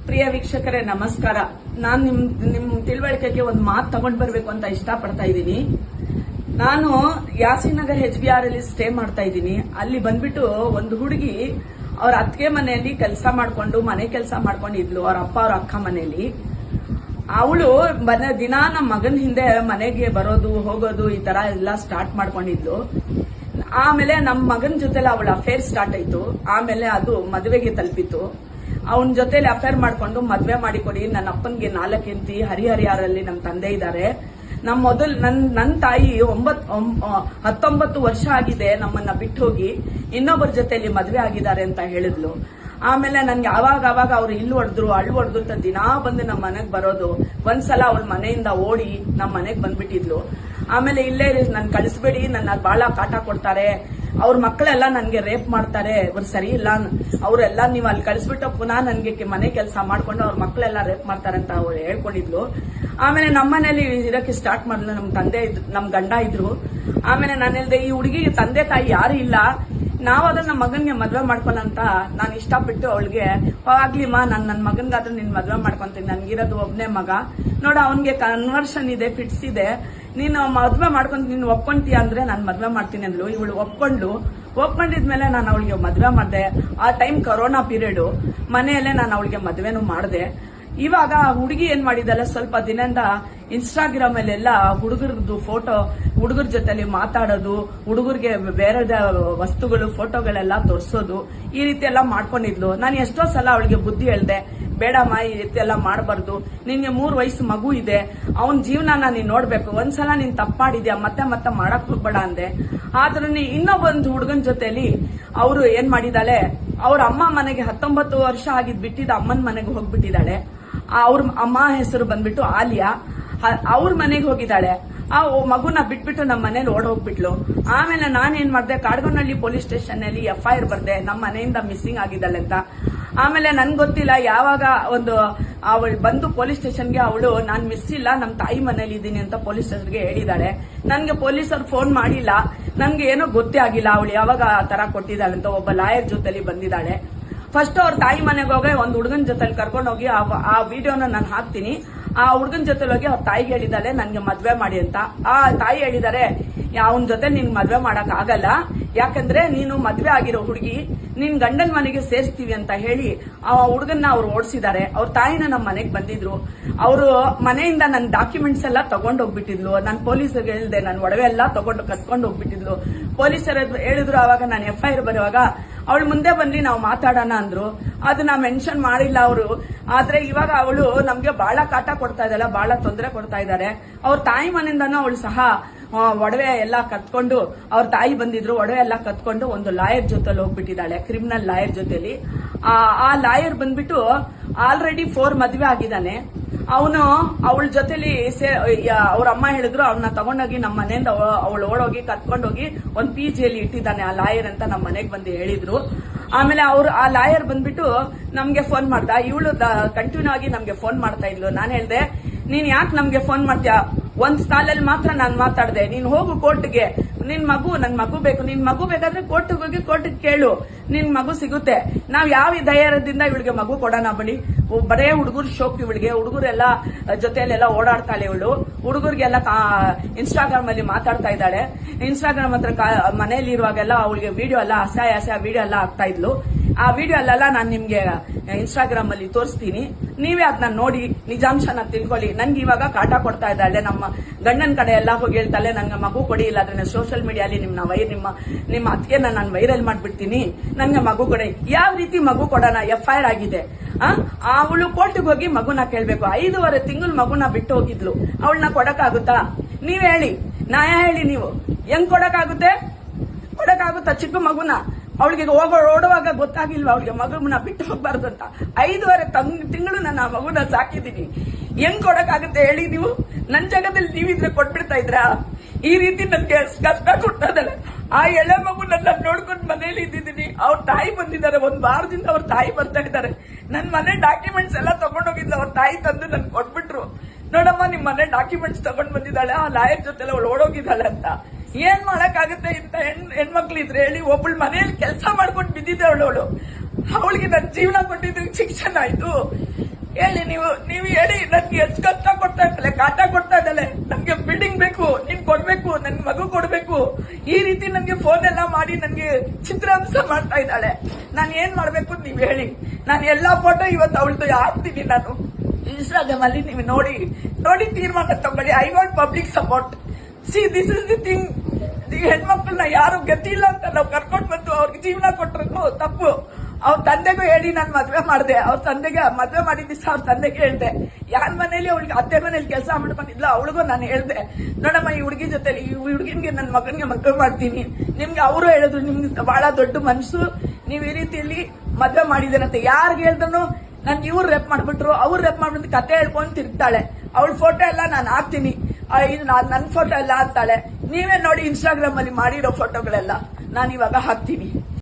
ಪ್ರಿಯ ವೀಕ್ಷಕರೇ ನಮಸ್ಕಾರ. ನಾನು ನಿಮ್ ತಿಳುವಳಿಕೆಗೆ ಒಂದು ಮಾತು ತಗೊಂಡ್ ಬರ್ಬೇಕು ಅಂತ ಇಷ್ಟಪಡ್ತಾ ಇದ್ದೀನಿ. ನಾನು ಯಾಸಿನ್ ನಗರ್ HBR ಅಲ್ಲಿ ಸ್ಟೇ ಮಾಡ್ತಾ ಇದ್ದೀನಿ. ಅಲ್ಲಿ ಬಂದ್ಬಿಟ್ಟು ಒಂದು ಹುಡುಗಿ ಅವ್ರ ಅತ್ತಿಗೆ ಮನೆಯಲ್ಲಿ ಕೆಲಸ ಮಾಡ್ಕೊಂಡು ಮನೆ ಕೆಲಸ ಮಾಡ್ಕೊಂಡಿದ್ಲು, ಅವ್ರ ಅಪ್ಪ ಅವ್ರ ಅಕ್ಕ ಮನೆಯಲ್ಲಿ. ಅವಳು ದಿನ ನಮ್ಮ ಮಗನ ಹಿಂದೆ ಮನೆಗೆ ಬರೋದು ಹೋಗೋದು ಈ ತರ ಎಲ್ಲ ಸ್ಟಾರ್ಟ್ ಮಾಡ್ಕೊಂಡಿದ್ಲು. ಆಮೇಲೆ ನಮ್ಮ ಮಗನ ಜೊತೆಲಿ ಅವಳ ಅಫೇರ್ ಸ್ಟಾರ್ಟ್ ಆಯ್ತು. ಆಮೇಲೆ ಅದು ಮದುವೆಗೆ ತಲುಪಿತು. ಅವನ ಜೊತೆಲಿ ಅಫೇರ್ ಮಾಡ್ಕೊಂಡು ಮದ್ವೆ ಮಾಡಿಕೊಡಿ, ನನ್ನ ಅಪ್ಪನ್ಗೆ 4 ಹೆಂಡತಿ, ಹರಿಹರಿಯಾರಲ್ಲಿ ನಮ್ಮ ತಂದೆ ಇದ್ದಾರೆ. ನನ್ನ ತಾಯಿ 19 ವರ್ಷ ಆಗಿದೆ ನಮ್ಮನ್ನ ಬಿಟ್ಟು ಹೋಗಿ ಇನ್ನೊಬ್ಬರ ಜೊತೆಲಿ ಮದ್ವೆ ಆಗಿದ್ದಾರೆ ಅಂತ ಹೇಳಿದ್ಲು. ಆಮೇಲೆ ನನ್ಗೆ ಅವಾಗ ಅವ್ರು ಇಲ್ಲಿ ಹೊಡೆದ್ರು ಅಲ್ಲಿ ಹೊಡೆದ್ರು ಅಂತ ದಿನಾ ಬಂದು ನಮ್ಮ ಮನೆಗ್ ಬರೋದು. ಒಂದ್ಸಲ ಅವಳ ಮನೆಯಿಂದ ಓಡಿ ನಮ್ಮ ಮನೆಗ್ ಬಂದ್ಬಿಟ್ಟಿದ್ಲು. ಆಮೇಲೆ ಇಲ್ಲೇ ನನ್ ಕಳಿಸ್ಬೇಡಿ, ನನ್ನ ಬಹಳ ಕಾಟ ಕೊಡ್ತಾರೆ, ಅವ್ರ ಮಕ್ಕಳೆಲ್ಲ ನನ್ಗೆ ರೇಪ್ ಮಾಡ್ತಾರೆ, ಅವ್ರು ಸರಿ ಇಲ್ಲ, ಅವರೆಲ್ಲ ನೀವು ಅಲ್ಲಿ ಕಳಿಸ್ಬಿಟ್ಟು ಪುನಃ ನನ್ಗೆ ಮನೆ ಕೆಲಸ ಮಾಡ್ಕೊಂಡು ಅವ್ರ ಮಕ್ಕಳೆಲ್ಲ ರೇಪ್ ಮಾಡ್ತಾರೆ ಅಂತ ಅವ್ರು ಹೇಳ್ಕೊಂಡಿದ್ಲು. ಆಮೇಲೆ ನಮ್ಮ ಮನೇಲಿ ಇರಕ್ಕೆ ಸ್ಟಾರ್ಟ್ ಮಾಡಿದ್ಲು. ನಮ್ ಗಂಡ ಇದ್ರು. ಆಮೇಲೆ ನಾನು ಹೇಳ್ದೆ, ಈ ಹುಡುಗಿಗೆ ತಂದೆ ತಾಯಿ ಯಾರು ಇಲ್ಲ, ನಾವು ಅದನ್ನ ಮಗನ್ಗೆ ಮದ್ವೆ ಮಾಡ್ಕೊಳಂತ ನಾನು ಇಷ್ಟಪಟ್ಟು ಅವಳಿಗೆ, ಆಗ್ಲಿಮ್ಮ ನನ್ನ ಮಗನ್ಗಾದ್ರೂ ನಿನ್ ಮದ್ವೆ ಮಾಡ್ಕೊಂತೀನಿ, ನನ್ಗಿರೋದು ಒಬ್ನೇ ಮಗ ನೋಡ, ಅವನ್ಗೆ ಕನ್ವರ್ಷನ್ ಇದೆ, ಫಿಟ್ಸ್ ಇದೆ, ನೀನು ಮದ್ವೆ ಮಾಡ್ಕೊಂತ ನೀನು ಒಪ್ಕೊಂತೀಯ ಅಂದ್ರೆ ನಾನು ಮದ್ವೆ ಮಾಡ್ತೀನಿ ಅಂದ್ಲು. ಇವಳು ಒಪ್ಕೊಂಡಿದ್ಮೇಲೆ ನಾನು ಅವಳಿಗೆ ಮದ್ವೆ ಮಾಡಿದೆ. ಆ ಟೈಮ್ ಕೊರೋನಾ ಪೀರಿಯಡ್, ಮನೆಯಲ್ಲೇ ನಾನು ಅವಳಿಗೆ ಮದ್ವೆನೂ ಮಾಡಿದೆ. ಇವಾಗ ಹುಡುಗಿ ಏನ್ ಮಾಡಿದಲ್ಲ, ಸ್ವಲ್ಪ ದಿನದಿಂದ ಇನ್ಸ್ಟಾಗ್ರಾಮ್ ಅಲ್ಲೆಲ್ಲ ಹುಡುಗರದ್ದು ಫೋಟೋ, ಹುಡುಗರ ಜೊತೆಲಿ ಮಾತಾಡೋದು, ಹುಡುಗರಿಗೆ ಬೇರೆ ವಸ್ತುಗಳು ಫೋಟೋಗಳೆಲ್ಲ ತೋರಿಸೋದು, ಈ ರೀತಿ ಎಲ್ಲ ಮಾಡ್ಕೊಂಡಿದ್ಲು. ನಾನು ಎಷ್ಟೋ ಸಲ ಅವಳಿಗೆ ಬುದ್ಧಿ ಹೇಳ್ದೆ, ಬೇಡಮ್ಮ ಈ ರೀತಿ ಎಲ್ಲ ಮಾಡಬಾರ್ದು, ನಿನ್ಗೆ 3 ವಯಸ್ಸು ಮಗು ಇದೆ, ಅವನ್ ಜೀವನ ನೀನ್ ನೋಡ್ಬೇಕು, ಒಂದ್ಸಲ ನೀನ್ ತಪ್ಪು ಮಾಡಿದ್ಯಾ, ಮತ್ತೆ ಮಾಡಕ್ ಹೋಗ್ಬೇಡ ಅಂದೆ. ಆದ್ರೂ ಇನ್ನೊಬ್ಬೊಂದು ಹುಡುಗನ ಜೊತೆಲಿ ಅವರು ಏನ್ ಮಾಡಿದಾಳೆ, ಅವ್ರ ಅಮ್ಮ ಮನೆಗೆ 19 ವರ್ಷ ಆಗಿದ್ ಬಿಟ್ಟಿದ್ದ ಅಮ್ಮನ ಮನೆಗೆ ಹೋಗ್ಬಿಟ್ಟಿದ್ದಾಳೆ. ಅವ್ರ ಅಮ್ಮ ಹೆಸರು ಬಂದ್ಬಿಟ್ಟು ಆಲಿಯಾ. ಅವ್ರ ಮನೆಗೆ ಹೋಗಿದ್ದಾಳೆ. ಆ ಮಗುನ ಬಿಟ್ಬಿಟ್ಟು ನಮ್ಮ ಮನೇಲಿ ಹೋಗ್ಬಿಟ್ಲು. ಆಮೇಲೆ ನಾನೇನ್ ಮಾಡ್ದೆ, ಕಾಡ್ಗೋನಹಳ್ಳಿ ಪೊಲೀಸ್ ಸ್ಟೇಷನ್ ಅಲ್ಲಿ FIR ಬರ್ದೆ, ನಮ್ಮ ಮನೆಯಿಂದ ಮಿಸ್ಸಿಂಗ್ ಆಗಿದ್ದಾಳೆ ಅಂತ. ಆಮೇಲೆ ನನ್ಗೆ ಗೊತ್ತಿಲ್ಲ ಯಾವಾಗ ಅವಳು ಬಂದು ಪೊಲೀಸ್ ಸ್ಟೇಷನ್ಗೆ ಅವಳು ನಾನ್ ಮಿಸ್ ಇಲ್ಲ, ನಮ್ಮ ತಾಯಿ ಮನೇಲಿ ಇದ್ದೀನಿ ಅಂತ ಪೊಲೀಸ್ ಸ್ಟೇಷನ್ಗೆ ಹೇಳಿದಾಳೆ. ನನ್ಗೆ ಪೊಲೀಸರು ಫೋನ್ ಮಾಡಿಲ್ಲ, ನನ್ಗೆ ಏನೋ ಗೊತ್ತೇ ಆಗಿಲ್ಲ ಅವಳು ಯಾವಾಗ ಆ ತರ ಕೊಟ್ಟಿದ್ದಾಳೆ ಅಂತ. ಒಬ್ಬ ಲಾಯರ್ ಜೊತೆಲಿ ಬಂದಿದ್ದಾಳೆ. ಫಸ್ಟ್ ಅವ್ರ ತಾಯಿ ಮನೆಗೆ ಹೋಗಿ ಒಂದು ಹುಡುಗನ ಜೊತೆಲಿ ಕರ್ಕೊಂಡು ಹೋಗಿ ಆ ವಿಡಿಯೋನ ನಾನು ಹಾಕ್ತೀನಿ. ಆ ಹುಡುಗನ ಜೊತೆಲಿ ಹೋಗಿ ಅವ್ರ ತಾಯಿಗೆ ಹೇಳಿದಾಳೆ ನನ್ಗೆ ಮದ್ವೆ ಮಾಡಿ ಅಂತ. ಆ ತಾಯಿ ಹೇಳಿದಾರೆ, ಅವನ ಜೊತೆ ನಿನ್ ಮದ್ವೆ ಮಾಡಕ್ ಆಗಲ್ಲ, ಯಾಕಂದ್ರೆ ನೀನು ಮದ್ವೆ ಆಗಿರೋ ಹುಡುಗಿ, ನಿನ್ ಗಂಡನ ಮನೆಗೆ ಸೇರಿಸ್ತೀವಿ ಅಂತ ಹೇಳಿ ಆ ಹುಡುಗನ್ನ ಅವ್ರು ಓಡಿಸಿದ್ದಾರೆ. ಅವ್ರ ತಾಯಿನ ನಮ್ಮ ಮನೆಗೆ ಬಂದಿದ್ರು. ಅವರು ಮನೆಯಿಂದ ನನ್ನ ಡಾಕ್ಯುಮೆಂಟ್ಸ್ ಎಲ್ಲ ತಗೊಂಡ್ ಹೋಗ್ಬಿಟ್ಟಿದ್ಲು. ನಾನು ಪೊಲೀಸರಿಗೆ ಹೇಳಿದೆ, ನನ್ನ ಒಡವೆ ಎಲ್ಲ ಕತ್ಕೊಂಡು ಹೋಗ್ಬಿಟ್ಟಿದ್ಲು. ಪೊಲೀಸರು ಹೇಳಿದ್ರು. ಅವಾಗ ನಾನು FIR ಬರುವಾಗ ಅವಳು ಮುಂದೆ ಬಂದು ನಾವು ಮಾತಾಡೋಣ ಅಂದ್ರು. ಅದನ್ನ ಮೆನ್ಷನ್ ಮಾಡಿಲ್ಲ ಅವರು. ಆದ್ರೆ ಇವಾಗ ಅವಳು ನಮ್ಗೆ ಬಹಳ ಕಾಟ ಕೊಡ್ತಾ ಇದ್ದಾಳೆ, ಬಹಳ ತೊಂದರೆ ಕೊಡ್ತಾ ಇದ್ದಾರೆ. ಅವ್ರ ತಾಯಿ ಮನೆಯಿಂದನೂ ಅವಳು ಸಹ ಒಡವೆ ಎಲ್ಲ ಕತ್ಕೊಂಡು, ಅವ್ರ ತಾಯಿ ಬಂದಿದ್ರು, ಒಡವೆ ಎಲ್ಲ ಕತ್ಕೊಂಡು ಒಂದು ಲಾಯರ್ ಜೊತೆಲಿ ಹೋಗ್ಬಿಟ್ಟಿದ್ದಾಳೆ, ಕ್ರಿಮಿನಲ್ ಲಾಯರ್ ಜೊತೆಲಿ. ಆ ಲಾಯರ್ ಬಂದ್ಬಿಟ್ಟು ಆಲ್ರೆಡಿ 4 ಮದ್ವೆ ಆಗಿದ್ದಾನೆ. ಅವನು ಅವಳ ಜೊತೆಲಿ ಅವ್ರ ಅಮ್ಮ ಹೇಳಿದ್ರು, ಅವನ್ನ ತಗೊಂಡೋಗಿ ನಮ್ಮ ಮನೆಯಿಂದ ಅವಳು ಓಡೋಗಿ ಕತ್ಕೊಂಡೋಗಿ ಒಂದು PG ಯಲ್ಲಿ ಇಟ್ಟಿದ್ದಾನೆ ಆ ಲಾಯರ್ ಅಂತ ನಮ್ಮ ಮನೆಗೆ ಬಂದು ಹೇಳಿದ್ರು. ಆಮೇಲೆ ಆ ಲಾಯರ್ ಬಂದ್ಬಿಟ್ಟು ನಮ್ಗೆ ಫೋನ್ ಮಾಡ್ದ. ಇವಳು ಕಂಟಿನ್ಯೂ ಆಗಿ ನಮ್ಗೆ ಫೋನ್ ಮಾಡ್ತಾ ಇದ್ಲು. ನಾನು ಹೇಳ್ದೆ, ನೀನ್ ಯಾಕೆ ನಮ್ಗೆ ಫೋನ್ ಮಾಡ್ತೀಯಾ, ಒಂದ್ ಕಾಲಲ್ಲಿ ಮಾತ್ರ ನಾನು ಮಾತಾಡ್ದೆ, ನೀನ್ ಹೋಗು ಕೋರ್ಟ್ಗೆ, ನನ್ ಮಗು ಬೇಕು, ನಿನ್ ಮಗು ಬೇಕಾದ್ರೆ ಕೋರ್ಟ್ಗೆ ಹೋಗಿ ಕೋರ್ಟ್ಗೆ ಕೇಳು, ನಿನ್ ಮಗು ಸಿಗುತ್ತೆ. ನಾವ್ ಯಾವ ಧೈರ್ಯದಿಂದ ಇವಳಿಗೆ ಮಗು ಕೊಡೋಣ, ಬಳಿ ಬರೇ ಹುಡುಗರು ಶೋಕ್ ಇವಳಿಗೆ, ಹುಡುಗರೆಲ್ಲ ಜೊತೆಯಲ್ಲೆಲ್ಲ ಓಡಾಡ್ತಾಳೆ ಇವಳು, ಹುಡುಗರಿಗೆಲ್ಲ ಇನ್ಸ್ಟಾಗ್ರಾಮ್ ಅಲ್ಲಿ ಮಾತಾಡ್ತಾ ಇದ್ದಾಳೆ. ಇನ್ಸ್ಟಾಗ್ರಾಮ್ ಹತ್ರ ಮನೆಯಲ್ಲಿ ಇರುವಾಗೆಲ್ಲ ಅವಳಿಗೆ ವಿಡಿಯೋ ಎಲ್ಲ ಅಸಹ್ಯ ವಿಡಿಯೋ ಎಲ್ಲ ಆಗ್ತಾ ಇದ್ಲು. ಆ ವಿಡಿಯೋ ಅಲ್ಲೆಲ್ಲ ನಾನು ನಿಮ್ಗೆ ಇನ್ಸ್ಟಾಗ್ರಾಮ್ ಅಲ್ಲಿ ತೋರಿಸ್ತೀನಿ, ನೀವೇ ಅದನ್ನ ನೋಡಿ ನಿಜಾಂಶನ ತಿಳ್ಕೊಳ್ಳಿ. ನನ್ಗೆ ಇವಾಗ ಕಾಟ ಕೊಡ್ತಾ ಇದ್ದಾಳೆ, ನಮ್ಮ ಗಂಡನ ಕಡೆ ಎಲ್ಲ ಹೋಗಿ ಹೇಳ್ತಾಳೆ, ನನ್ಗೆ ಮಗು ಕೊಡಿ, ಇಲ್ಲ ಅದನ್ನ ಸೋಷಿಯಲ್ ಮೀಡಿಯಾಲಿ ನಿಮ್ಮ ಅತ್ತಿಗೆನ ನಾನು ವೈರಲ್ ಮಾಡ್ಬಿಡ್ತೀನಿ, ನನ್ಗೆ ಮಗು ಕೊಡಿ. ಯಾವ ರೀತಿ ಮಗು ಕೊಡೋಣ, FIR ಆಗಿದೆ. ಅವಳು ಕೋರ್ಟ್ಗೆ ಹೋಗಿ ಮಗುನ ಕೇಳ್ಬೇಕು. 5.5 ತಿಂಗಳು ಮಗುನ ಬಿಟ್ಟು ಹೋಗಿದ್ಲು, ಅವಳನ್ನ ಕೊಡಕ್ಕಾಗುತ್ತಾ? ನೀವ್ ಹೇಳಿ, ನ್ಯಾಯ ಹೇಳಿ, ನೀವು ಹೆಂಗ್ ಕೊಡಕ್ಕಾಗುತ್ತಾ? ಚಿಕ್ಕ ಮಗುನ ಅವಳಿಗೆ ಓಡುವಾಗ ಗೊತ್ತಾಗಿಲ್ವಾ ಅವಳಿಗೆ ಮಗುನ ಬಿಟ್ಟು ಹೋಗ್ಬಾರ್ದು ಅಂತ? 5.5 ತಿಂಗಳು ನಾನು ಆ ಮಗುನ ಸಾಕಿದ್ದೀನಿ, ಹೆಂಗ್ ಕೊಡಕ್ಕಾಗುತ್ತೆ ಹೇಳಿ ನೀವು? ನನ್ ಜಾಗದಲ್ಲಿ ನೀವಿದ್ರೆ ಕೊಟ್ಬಿಡ್ತಾ ಇದ್ರಾ? ಈ ರೀತಿ ನನ್ಗೆ ಕಷ್ಟ ಕೊಡ್ತದಲ್ಲ. ಆ ಎಳೆ ಮಗು ನನ್ನ ನೋಡ್ಕೊಂಡು ಮನೇಲಿ ಇದ್ದಿದ್ದೀನಿ. ಅವ್ರ ತಾಯಿ ಬಂದಿದ್ದಾರೆ, 1 ವಾರದಿಂದ ಅವ್ರ ತಾಯಿ ಬರ್ತಾ ಇದ್ದಾರೆ. ನನ್ ಮನೆ ಡಾಕ್ಯುಮೆಂಟ್ಸ್ ಎಲ್ಲ ತಗೊಂಡೋಗಿದ್ದ ಅವ್ರ ತಾಯಿ ತಂದು ನನ್ ಕೊಟ್ಬಿಟ್ರು. ನೋಡಮ್ಮ, ನಿಮ್ ಮನೆ ಡಾಕ್ಯುಮೆಂಟ್ಸ್ ತಗೊಂಡ್ ಬಂದಿದ್ದಾಳೆ, ಆ ಲಾಯರ್ ಜೊತೆ ಅವಳು ಓಡೋಗಿದ್ದಾಳೆ ಅಂತ. ಏನ್ ಮಾಡಕ್ಕಾಗುತ್ತೆ ಇಂತ ಹೆಣ್ಮಕ್ಳು ಇದ್ರೆ ಹೇಳಿ? ಒಬ್ಬಳು ಮನೆಯಲ್ಲಿ ಕೆಲಸ ಮಾಡ್ಕೊಂಡು ಬಿದ್ದಿದ್ದೆ ಅವಳು, ಅವಳಿಗೆ ನನ್ನ ಜೀವನ ಕೊಟ್ಟಿದ್ದು ಶಿಕ್ಷಣ ಆಯ್ತು. ಹೇಳಿ ನೀವು ಹೇಳಿ. ನನ್ಗೆ ಎಷ್ಟು ಕಷ್ಟ ಕೊಡ್ತಾ ಇದ್ದಲೆ, ಕಾಟ ಕೊಡ್ತಾ ಇದ್ದಲೆ. ನನ್ಗೆ ಬಿಲ್ಡಿಂಗ್ ಬೇಕು, ನೀನ್ ಕೊಡ್ಬೇಕು, ನನ್ ಮಗು ಕೊಡ್ಬೇಕು, ಈ ರೀತಿ ನನ್ಗೆ ಫೋನ್ ಎಲ್ಲ ಮಾಡಿ ನನ್ಗೆ ಚಿತ್ರಾಂಶ ಮಾಡ್ತಾ ಇದ್ದಾಳೆ. ನಾನು ಏನ್ ಮಾಡ್ಬೇಕು ಅಂತ ನೀವ್ ಹೇಳಿ. ನಾನು ಎಲ್ಲಾ ಫೋಟೋ ಇವತ್ತು ಅವಳದು ಹಾಕ್ತೀನಿ. ನಾನು ಇನ್ಸ್ಟಾಗ್ರಾಮ್ ಅಲ್ಲಿ ನೀವು ನೋಡಿ ತೀರ್ಮಾನ ತಗೊಳ್ಳಿ. I want public support. See this is the thing. ಈ ಹೆಣ್ಮಕ್ಳನ್ನ ಯಾರು ಗತಿ ಇಲ್ಲ ಅಂತ ನಾವು ಕರ್ಕೊಂಡು ಬಂದು ಅವ್ರಿಗೆ ಜೀವನ ಕೊಟ್ಟರು ತಪ್ಪು. ಅವ್ರ ತಂದೆಗೂ ಹೇಳಿ ನಾನು ಮದ್ವೆ ಮಾಡಿದೆ. ಅವ್ರ ತಂದೆಗೆ ಮದ್ವೆ ಮಾಡಿದ ದಿವಸ ಅವ್ರ ತಂದೆಗೆ ಹೇಳ್ದೆ. ಯಾರ ಮನೇಲಿ ಅವಳಿಗೆ ಅತ್ತೆ ಮನೇಲಿ ಕೆಲಸ ಮಾಡ್ಕೊಂಡಿದ್ಲ ಅವಳಿಗೂ ನಾನು ಹೇಳ್ದೆ, ನೋಡಮ್ಮ ಈ ಹುಡುಗಿ ಜೊತೆಲಿ ಈ ಹುಡುಗಿನ್ಗೆ ನನ್ನ ಮಗನ್ಗೆ ಮದ್ವೆ ಮಾಡ್ತೀನಿ. ನಿಮ್ಗೆ ಅವರು ಹೇಳಿದ್ರು ನಿಮ್ಗೆ ಬಹಳ ದೊಡ್ಡ ಮನ್ಸು, ನೀವ್ ಈ ರೀತಿಯಲ್ಲಿ ಮದ್ವೆ ಮಾಡಿದೇನಂತೆ. ಯಾರಿಗೆ ಹೇಳಿದ್ರು ನನ್ ಇವ್ರು ರೆಪ್ ಮಾಡ್ಬಿಟ್ರು, ಅವ್ರು ರೆಪ್ ಮಾಡ್ಬಿಟ್ಟು ಕತೆ ಹೇಳ್ಕೊಂಡು ತಿರ್ತಾಳೆ. ಅವಳ ಫೋಟೋ ಎಲ್ಲ ನಾನು ಹಾಕ್ತೀನಿ, ಇದು ನನ್ನ ಫೋಟೋ ಎಲ್ಲ ಅಂತಾಳೆ. ನೀವೇ ನೋಡಿ ಇನ್ಸ್ಟಾಗ್ರಾಮ್ ಅಲ್ಲಿ ಮಾಡಿರೋ ಫೋಟೋಗಳೆಲ್ಲ ನಾನು ಇವಾಗ ಹಾಕ್ತೀನಿ.